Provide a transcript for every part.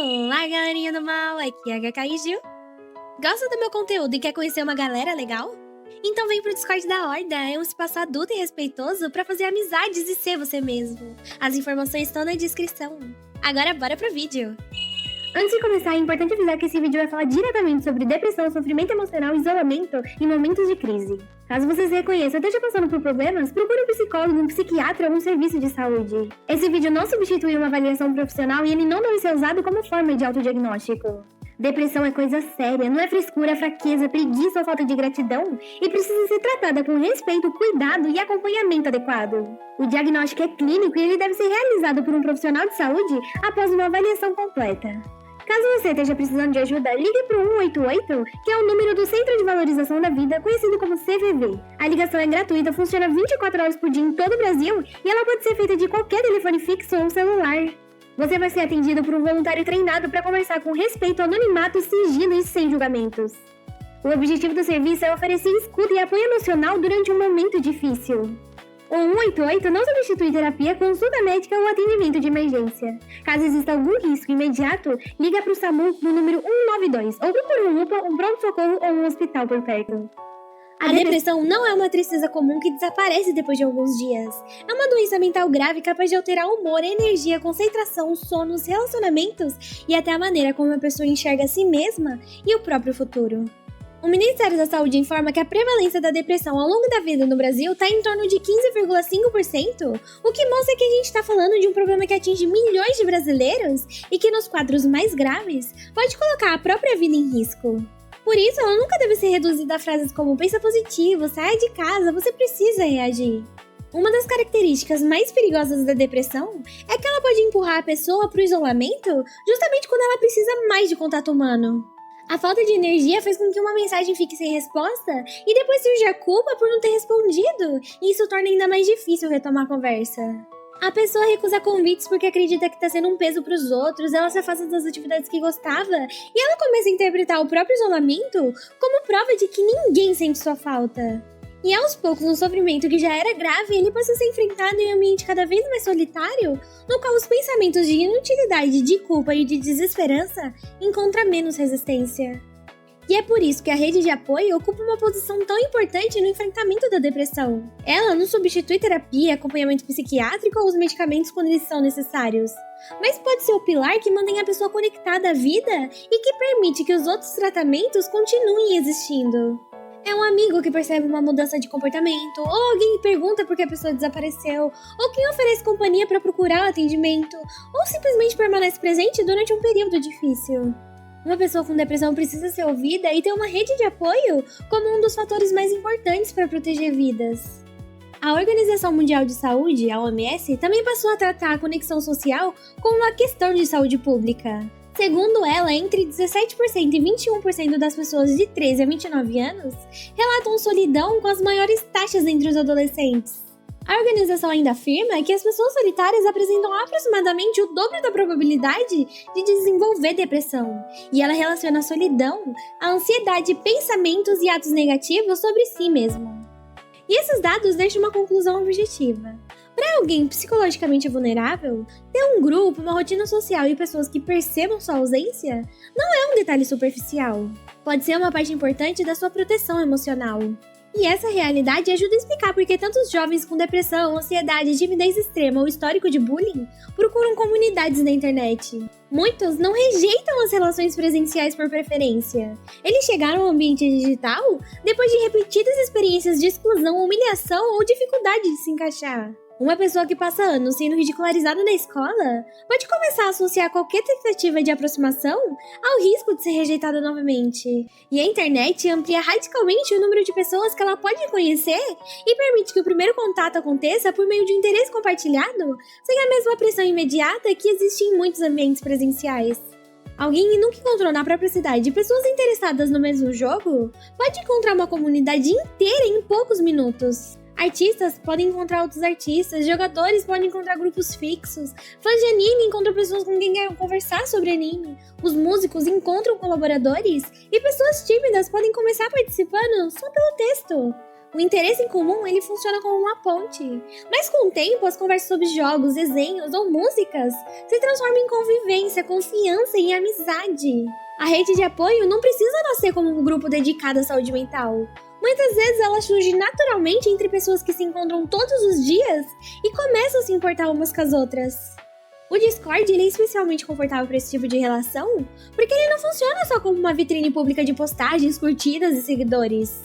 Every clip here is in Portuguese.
Olá, galerinha do mal, aqui é a HK Gil. Gosta do meu conteúdo e quer conhecer uma galera legal? Então vem pro Discord da Horda, é um espaço adulto e respeitoso pra fazer amizades e ser você mesmo. As informações estão na descrição. Agora bora pro vídeo! Antes de começar, é importante avisar que esse vídeo vai falar diretamente sobre depressão, sofrimento emocional e isolamento em momentos de crise. Caso você se reconheça ou esteja passando por problemas, procure um psicólogo, um psiquiatra ou um serviço de saúde. Esse vídeo não substitui uma avaliação profissional e ele não deve ser usado como forma de autodiagnóstico. Depressão é coisa séria, não é frescura, fraqueza, preguiça ou falta de gratidão e precisa ser tratada com respeito, cuidado e acompanhamento adequado. O diagnóstico é clínico e ele deve ser realizado por um profissional de saúde após uma avaliação completa. Caso você esteja precisando de ajuda, ligue para o 188, que é o número do Centro de Valorização da Vida, conhecido como CVV. A ligação é gratuita, funciona 24 horas por dia em todo o Brasil e ela pode ser feita de qualquer telefone fixo ou celular. Você vai ser atendido por um voluntário treinado para conversar com respeito, anonimato, sigilo e sem julgamentos. O objetivo do serviço é oferecer escuta e apoio emocional durante um momento difícil. O 188 não substitui terapia, consulta médica ou atendimento de emergência. Caso exista algum risco imediato, liga para o SAMU no número 192 ou procure um UPA, um pronto-socorro ou um hospital por perto. A depressão não é uma tristeza comum que desaparece depois de alguns dias. É uma doença mental grave capaz de alterar o humor, a energia, a concentração, sono, os relacionamentos e até a maneira como a pessoa enxerga a si mesma e o próprio futuro. O Ministério da Saúde informa que a prevalência da depressão ao longo da vida no Brasil está em torno de 15,5%, o que mostra que a gente está falando de um problema que atinge milhões de brasileiros e que nos quadros mais graves pode colocar a própria vida em risco. Por isso, ela nunca deve ser reduzida a frases como pensa positivo, saia de casa, você precisa reagir. Uma das características mais perigosas da depressão é que ela pode empurrar a pessoa para o isolamento justamente quando ela precisa mais de contato humano. A falta de energia faz com que uma mensagem fique sem resposta e depois surge a culpa por não ter respondido, e isso torna ainda mais difícil retomar a conversa. A pessoa recusa convites porque acredita que está sendo um peso para os outros, ela se afasta das atividades que gostava e ela começa a interpretar o próprio isolamento como prova de que ninguém sente sua falta. E aos poucos, um sofrimento que já era grave, ele passa a ser enfrentado em um ambiente cada vez mais solitário, no qual os pensamentos de inutilidade, de culpa e de desesperança encontram menos resistência. E é por isso que a rede de apoio ocupa uma posição tão importante no enfrentamento da depressão. Ela não substitui terapia, acompanhamento psiquiátrico ou os medicamentos quando eles são necessários, mas pode ser o pilar que mantém a pessoa conectada à vida e que permite que os outros tratamentos continuem existindo. É um amigo que percebe uma mudança de comportamento, ou alguém que pergunta por que a pessoa desapareceu, ou quem oferece companhia para procurar o atendimento, ou simplesmente permanece presente durante um período difícil. Uma pessoa com depressão precisa ser ouvida e ter uma rede de apoio como um dos fatores mais importantes para proteger vidas. A Organização Mundial de Saúde, a OMS, também passou a tratar a conexão social como uma questão de saúde pública. Segundo ela, entre 17% e 21% das pessoas de 13 a 29 anos relatam solidão com as maiores taxas entre os adolescentes. A organização ainda afirma que as pessoas solitárias apresentam aproximadamente o dobro da probabilidade de desenvolver depressão, e ela relaciona a solidão à ansiedade, pensamentos e atos negativos sobre si mesmo. E esses dados deixam uma conclusão objetiva. Para alguém psicologicamente vulnerável, ter um grupo, uma rotina social e pessoas que percebam sua ausência não é um detalhe superficial. Pode ser uma parte importante da sua proteção emocional. E essa realidade ajuda a explicar por que tantos jovens com depressão, ansiedade, timidez extrema ou histórico de bullying procuram comunidades na internet. Muitos não rejeitam as relações presenciais por preferência. Eles chegaram ao ambiente digital depois de repetidas experiências de exclusão, humilhação ou dificuldade de se encaixar. Uma pessoa que passa anos sendo ridicularizada na escola pode começar a associar qualquer tentativa de aproximação ao risco de ser rejeitada novamente. E a internet amplia radicalmente o número de pessoas que ela pode conhecer e permite que o primeiro contato aconteça por meio de um interesse compartilhado, sem a mesma pressão imediata que existe em muitos ambientes presenciais. Alguém que nunca encontrou na própria cidade pessoas interessadas no mesmo jogo pode encontrar uma comunidade inteira em poucos minutos. Artistas podem encontrar outros artistas, jogadores podem encontrar grupos fixos, fãs de anime encontram pessoas com quem querem conversar sobre anime, os músicos encontram colaboradores e pessoas tímidas podem começar participando só pelo texto. O interesse em comum, ele funciona como uma ponte. Mas com o tempo, as conversas sobre jogos, desenhos ou músicas se transformam em convivência, confiança e amizade. A rede de apoio não precisa nascer como um grupo dedicado à saúde mental. Muitas vezes ela surge naturalmente entre pessoas que se encontram todos os dias e começam a se importar umas com as outras. O Discord ele é especialmente confortável para esse tipo de relação, porque ele não funciona só como uma vitrine pública de postagens, curtidas e seguidores.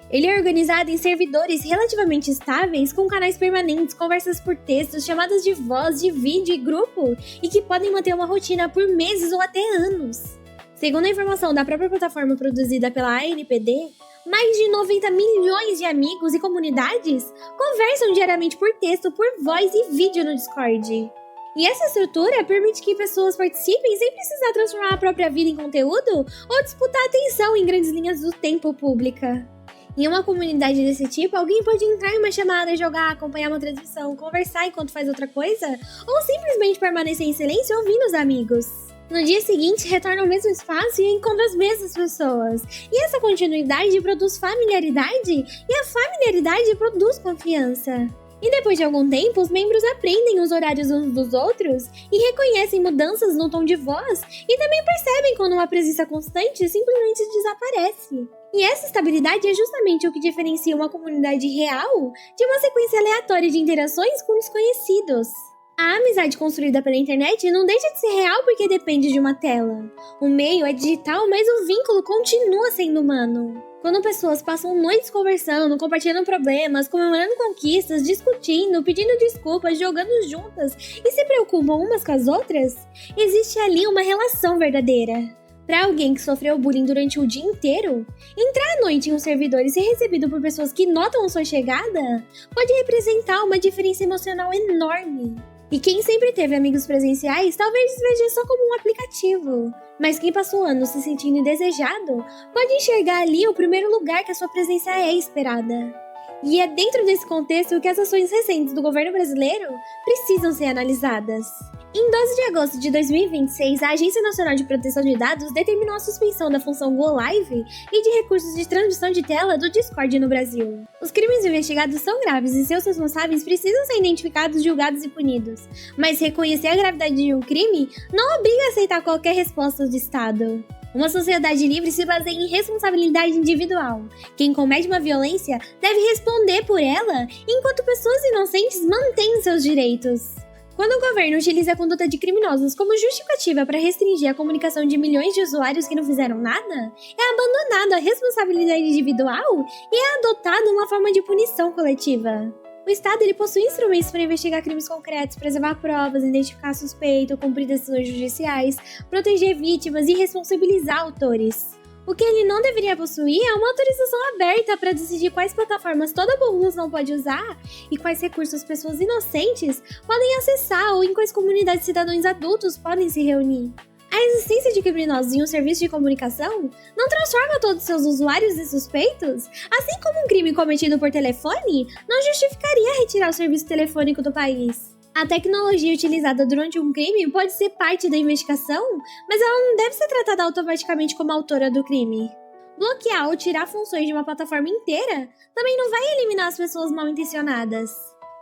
Ele é organizado em servidores relativamente estáveis, com canais permanentes, conversas por texto, chamadas de voz, de vídeo e grupo, e que podem manter uma rotina por meses ou até anos. Segundo a informação da própria plataforma produzida pela ANPD, mais de 90 milhões de amigos e comunidades conversam diariamente por texto, por voz e vídeo no Discord. E essa estrutura permite que pessoas participem sem precisar transformar a própria vida em conteúdo ou disputar atenção em grandes linhas do tempo pública. Em uma comunidade desse tipo, alguém pode entrar em uma chamada, jogar, acompanhar uma transmissão, conversar enquanto faz outra coisa, ou simplesmente permanecer em silêncio ouvindo os amigos. No dia seguinte, retorna ao mesmo espaço e encontra as mesmas pessoas. E essa continuidade produz familiaridade, e a familiaridade produz confiança. E depois de algum tempo, os membros aprendem os horários uns dos outros e reconhecem mudanças no tom de voz e também percebem quando uma presença constante simplesmente desaparece. E essa estabilidade é justamente o que diferencia uma comunidade real de uma sequência aleatória de interações com desconhecidos. A amizade construída pela internet não deixa de ser real porque depende de uma tela. O meio é digital, mas o vínculo continua sendo humano. Quando pessoas passam noites conversando, compartilhando problemas, comemorando conquistas, discutindo, pedindo desculpas, jogando juntas e se preocupam umas com as outras, existe ali uma relação verdadeira. Para alguém que sofreu bullying durante o dia inteiro, entrar à noite em um servidor e ser recebido por pessoas que notam a sua chegada pode representar uma diferença emocional enorme. E quem sempre teve amigos presenciais talvez veja só como um aplicativo. Mas quem passou anos se sentindo indesejado pode enxergar ali o primeiro lugar que a sua presença é esperada. E é dentro desse contexto que as ações recentes do governo brasileiro precisam ser analisadas. Em 12 de agosto de 2026, a Agência Nacional de Proteção de Dados determinou a suspensão da função Go Live e de recursos de transmissão de tela do Discord no Brasil. Os crimes investigados são graves e seus responsáveis precisam ser identificados, julgados e punidos. Mas reconhecer a gravidade de um crime não obriga a aceitar qualquer resposta do Estado. Uma sociedade livre se baseia em responsabilidade individual. Quem comete uma violência deve responder por ela, enquanto pessoas inocentes mantêm seus direitos. Quando o governo utiliza a conduta de criminosos como justificativa para restringir a comunicação de milhões de usuários que não fizeram nada, é abandonada a responsabilidade individual e é adotada uma forma de punição coletiva. O Estado ele possui instrumentos para investigar crimes concretos, preservar provas, identificar suspeito, cumprir decisões judiciais, proteger vítimas e responsabilizar autores. O que ele não deveria possuir é uma autorização aberta para decidir quais plataformas toda a população pode usar e quais recursos pessoas inocentes podem acessar ou em quais comunidades cidadãos adultos podem se reunir. A existência de criminosos em um serviço de comunicação não transforma todos seus usuários em suspeitos, assim como um crime cometido por telefone não justificaria retirar o serviço telefônico do país. A tecnologia utilizada durante um crime pode ser parte da investigação, mas ela não deve ser tratada automaticamente como autora do crime. Bloquear ou tirar funções de uma plataforma inteira também não vai eliminar as pessoas mal intencionadas.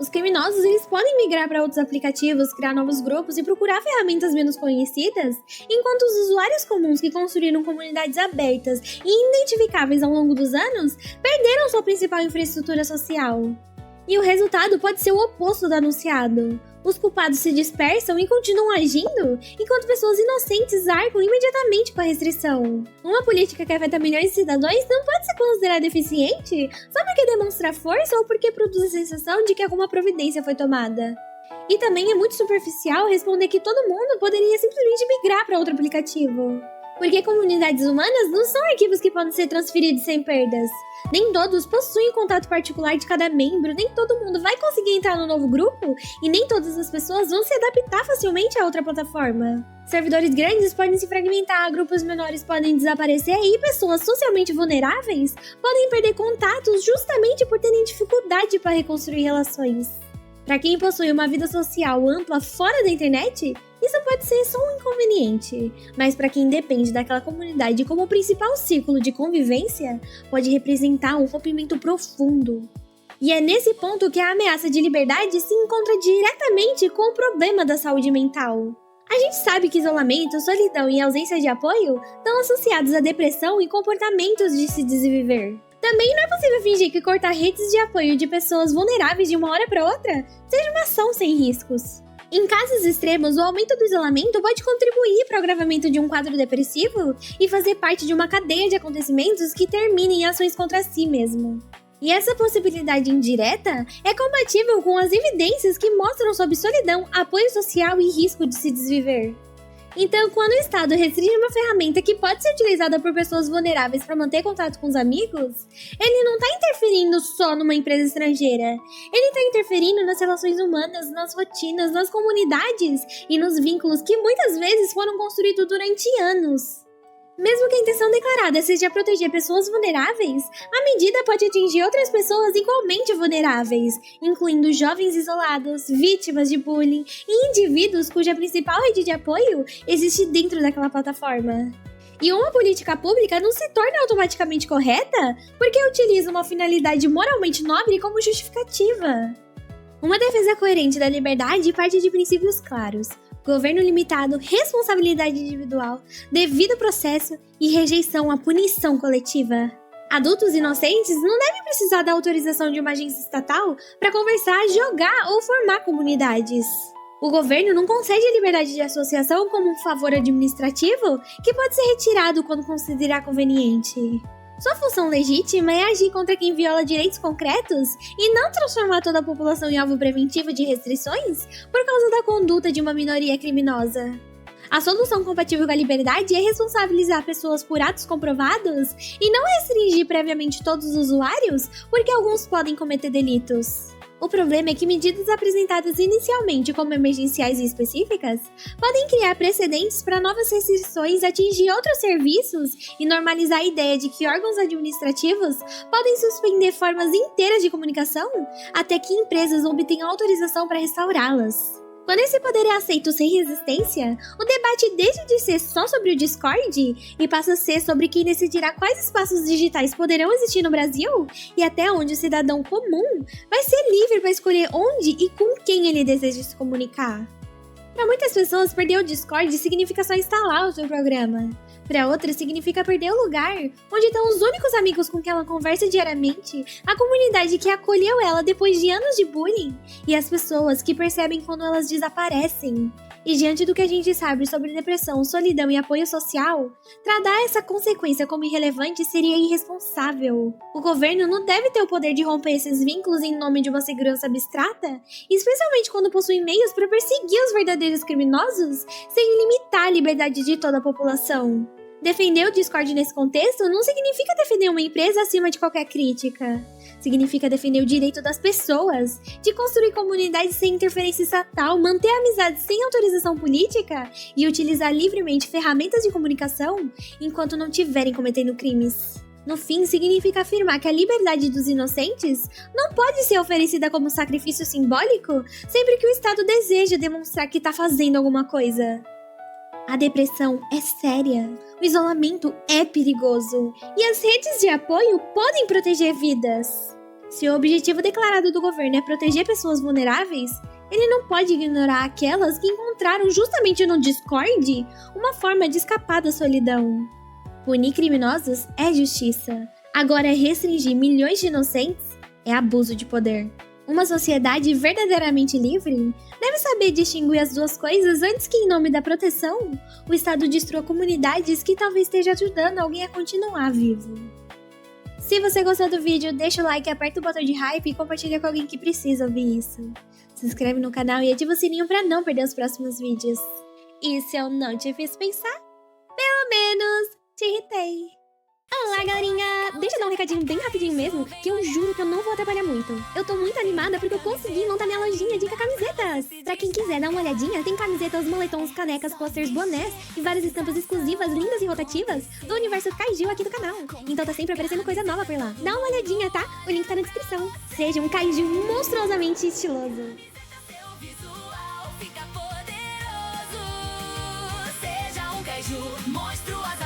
Os criminosos eles podem migrar para outros aplicativos, criar novos grupos e procurar ferramentas menos conhecidas, enquanto os usuários comuns que construíram comunidades abertas e identificáveis ao longo dos anos perderam sua principal infraestrutura social. E o resultado pode ser o oposto do anunciado. Os culpados se dispersam e continuam agindo, enquanto pessoas inocentes arcam imediatamente com a restrição. Uma política que afeta milhões de cidadãos não pode ser considerada eficiente só porque demonstra força ou porque produz a sensação de que alguma providência foi tomada. E também é muito superficial responder que todo mundo poderia simplesmente migrar para outro aplicativo. Porque comunidades humanas não são arquivos que podem ser transferidos sem perdas. Nem todos possuem contato particular de cada membro, nem todo mundo vai conseguir entrar no novo grupo e nem todas as pessoas vão se adaptar facilmente a outra plataforma. Servidores grandes podem se fragmentar, grupos menores podem desaparecer e pessoas socialmente vulneráveis podem perder contatos justamente por terem dificuldade para reconstruir relações. Para quem possui uma vida social ampla fora da internet, Isso pode ser só um inconveniente, mas para quem depende daquela comunidade como principal círculo de convivência, pode representar um rompimento profundo. E é nesse ponto que a ameaça de liberdade se encontra diretamente com o problema da saúde mental. A gente sabe que isolamento, solidão e ausência de apoio estão associados à depressão e comportamentos de se desviver. Também não é possível fingir que cortar redes de apoio de pessoas vulneráveis de uma hora para outra seja uma ação sem riscos. Em casos extremos, o aumento do isolamento pode contribuir para o agravamento de um quadro depressivo e fazer parte de uma cadeia de acontecimentos que terminem em ações contra si mesmo. E essa possibilidade indireta é compatível com as evidências que mostram sobre solidão, apoio social e risco de se desviver. Então, quando o Estado restringe uma ferramenta que pode ser utilizada por pessoas vulneráveis para manter contato com os amigos, ele não está interferindo só numa empresa estrangeira. Ele está interferindo nas relações humanas, nas rotinas, nas comunidades e nos vínculos que muitas vezes foram construídos durante anos. Mesmo que a intenção declarada seja proteger pessoas vulneráveis, a medida pode atingir outras pessoas igualmente vulneráveis, incluindo jovens isolados, vítimas de bullying e indivíduos cuja principal rede de apoio existe dentro daquela plataforma. E uma política pública não se torna automaticamente correta porque utiliza uma finalidade moralmente nobre como justificativa. Uma defesa coerente da liberdade parte de princípios claros: governo limitado, responsabilidade individual, devido processo e rejeição à punição coletiva. Adultos inocentes não devem precisar da autorização de uma agência estatal para conversar, jogar ou formar comunidades. O governo não concede a liberdade de associação como um favor administrativo que pode ser retirado quando considerar conveniente. Sua função legítima é agir contra quem viola direitos concretos e não transformar toda a população em alvo preventivo de restrições por causa da conduta de uma minoria criminosa. A solução compatível com a liberdade é responsabilizar pessoas por atos comprovados e não restringir previamente todos os usuários porque alguns podem cometer delitos. O problema é que medidas apresentadas inicialmente como emergenciais e específicas podem criar precedentes para novas restrições atingir outros serviços e normalizar a ideia de que órgãos administrativos podem suspender formas inteiras de comunicação até que empresas obtenham autorização para restaurá-las. Quando esse poder é aceito sem resistência, o debate deixa de ser só sobre o Discord e passa a ser sobre quem decidirá quais espaços digitais poderão existir no Brasil e até onde o cidadão comum vai ser livre para escolher onde e com quem ele deseja se comunicar. Para muitas pessoas, perder o Discord significa só instalar o seu programa. Para outras, significa perder o lugar onde estão os únicos amigos com quem ela conversa diariamente, a comunidade que acolheu ela depois de anos de bullying e as pessoas que percebem quando elas desaparecem. E diante do que a gente sabe sobre depressão, solidão e apoio social, tratar essa consequência como irrelevante seria irresponsável. O governo não deve ter o poder de romper esses vínculos em nome de uma segurança abstrata, especialmente quando possui meios para perseguir os verdadeiros criminosos sem limitar a liberdade de toda a população. Defender o Discord nesse contexto não significa defender uma empresa acima de qualquer crítica. Significa defender o direito das pessoas de construir comunidades sem interferência estatal, manter amizades sem autorização política e utilizar livremente ferramentas de comunicação enquanto não estiverem cometendo crimes. No fim, significa afirmar que a liberdade dos inocentes não pode ser oferecida como sacrifício simbólico sempre que o Estado deseja demonstrar que está fazendo alguma coisa. A depressão é séria, o isolamento é perigoso e as redes de apoio podem proteger vidas. Se o objetivo declarado do governo é proteger pessoas vulneráveis, ele não pode ignorar aquelas que encontraram justamente no Discord uma forma de escapar da solidão. Punir criminosos é justiça, agora restringir milhões de inocentes é abuso de poder. Uma sociedade verdadeiramente livre deve saber distinguir as duas coisas antes que, em nome da proteção, o Estado destrua comunidades que talvez esteja ajudando alguém a continuar vivo. Se você gostou do vídeo, deixa o like, aperta o botão de hype e compartilha com alguém que precisa ouvir isso. Se inscreve no canal e ativa o sininho para não perder os próximos vídeos. E se eu não te fiz pensar, pelo menos te irritei. Olá, galerinha! Deixa eu dar um recadinho bem rapidinho mesmo, que eu juro que eu não vou atrapalhar muito. Eu tô muito animada porque eu consegui montar minha lojinha de camisetas. Pra quem quiser dar uma olhadinha, tem camisetas, moletons, canecas, posters, bonés e várias estampas exclusivas, lindas e rotativas do universo Kaiju aqui do canal. Então tá sempre aparecendo coisa nova por lá. Dá uma olhadinha, tá? O link tá na descrição. Seja um Kaiju monstruosamente estiloso. beijo monstruosa.